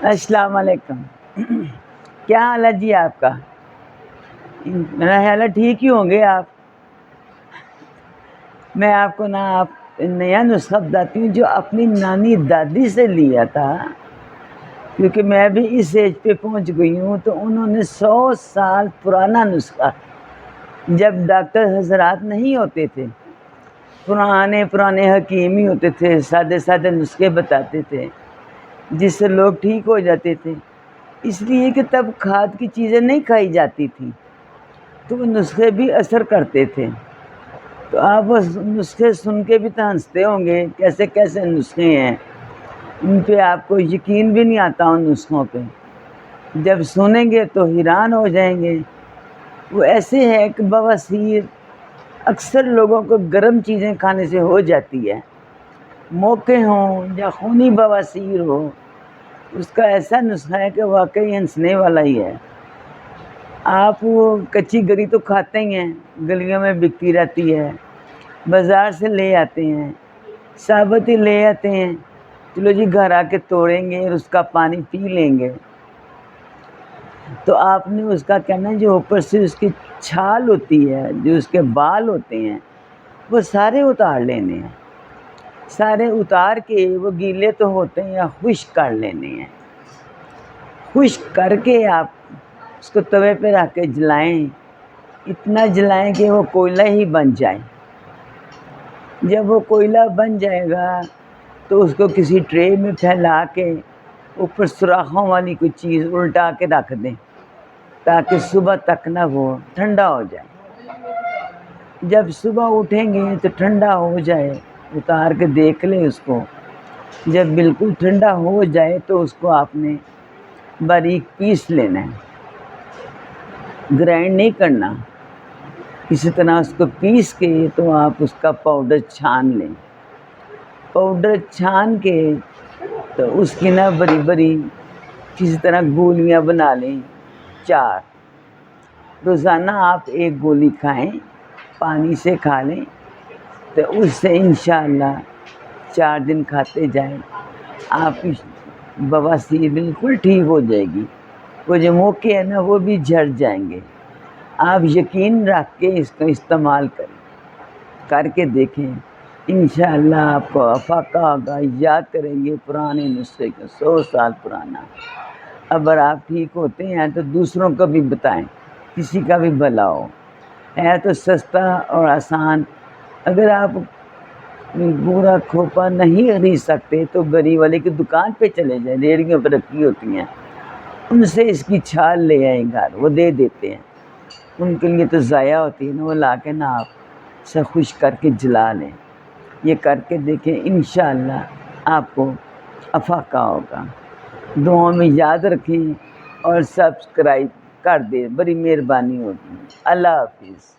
السلام علیکم. کیا حال ہے جی آپ کا؟ میرا خیال ہے ٹھیک ہی ہوں گے آپ. میں آپ کو نیا نسخہ بتاتی ہوں جو اپنی نانی دادی سے لیا تھا، کیونکہ میں بھی اس ایج پہ پہنچ گئی ہوں. تو انہوں نے 100 سال پرانا نسخہ، جب ڈاکٹر حضرات نہیں ہوتے تھے، پرانے حکیم ہی ہوتے تھے، سادے سادے نسخے بتاتے تھے جس سے لوگ ٹھیک ہو جاتے تھے. اس لیے کہ تب کھاد کی چیزیں نہیں کھائی جاتی تھی، تو وہ نسخے بھی اثر کرتے تھے. تو آپ وہ نسخے سن کے بھی تو ہنستے ہوں گے، کیسے کیسے نسخے ہیں. ان پہ آپ کو یقین بھی نہیں آتا ان نسخوں پہ. جب سنیں گے تو حیران ہو جائیں گے. وہ ایسے ہے کہ بواسیر اکثر لوگوں کو گرم چیزیں کھانے سے ہو جاتی ہے، موقع ہوں یا خونی بواسیر ہو. اس کا ایسا نسخہ ہے کہ واقعی ہنسنے والا ہی ہے. آپ وہ کچی گری تو کھاتے ہی ہیں، گلیوں میں بکتی رہتی ہے، بازار سے لے آتے ہیں، ثابت ہی لے آتے ہیں. چلو جی گھر آ کے توڑیں گے اور اس کا پانی پی لیں گے. تو آپ نے اس کا کہنا ہے جو اوپر سے اس کی چھال ہوتی ہے، جو اس کے بال ہوتے ہیں، وہ سارے اتار لینے ہیں. سارے اتار کے وہ گیلے تو ہوتے ہیں یا خشک کر لینے ہیں. خشک کر کے آپ اس کو توے پہ رکھ کے جلائیں، اتنا جلائیں کہ وہ کوئلہ ہی بن جائے. جب وہ کوئلہ بن جائے گا تو اس کو کسی ٹرے میں پھیلا کے اوپر سوراخوں والی کوئی چیز الٹا کے رکھ دیں، تاکہ صبح تک نہ وہ ٹھنڈا ہو جائے. جب صبح اٹھیں گے تو ٹھنڈا ہو جائے، اتار کے دیکھ لیں اس کو. جب بالکل ٹھنڈا ہو جائے تو اس کو آپ نے باریک پیس لینا ہے، گرائنڈ نہیں کرنا. اسی طرح اس کو پیس کے تو آپ اس کا پاؤڈر چھان لیں. پاؤڈر چھان کے تو اس کی بڑی بڑی کسی طرح گولیاں بنا لیں. 4 روزانہ آپ 1 گولی کھائیں، پانی سے کھا لیں. تو اس سے انشاءاللہ 4 دن کھاتے جائیں، آپ کی بواسیر بالکل ٹھیک ہو جائے گی. وہ جو موقع ہے نا وہ بھی جھڑ جائیں گے. آپ یقین رکھ کے اس کا استعمال کریں، کر کے دیکھیں. انشاءاللہ آپ کو افاقہ ہوگا. یاد کریں گے پرانے نسخے کو، 100 سال پرانا. اگر آپ ٹھیک ہوتے ہیں تو دوسروں کو بھی بتائیں، کسی کا بھی بھلا ہو. ہے تو سستا اور آسان. اگر آپ پورا کھوپا نہیں خرید سکتے تو گری والے کی دکان پہ چلے جائیں، ریڑھیوں پہ رکھی ہوتی ہیں، ان سے اس کی چھال لے آئیں گھر، وہ دے دیتے ہیں. ان کے لیے تو ضائع ہوتی ہے نا، وہ لا کے آپ سے خشک کر کے جلا لیں. یہ کر کے دیکھیں، انشاءاللہ آپ کو افاقہ ہوگا. دعاؤں میں یاد رکھیں اور سبسکرائب کر دیں، بڑی مہربانی ہوگی. اللہ حافظ.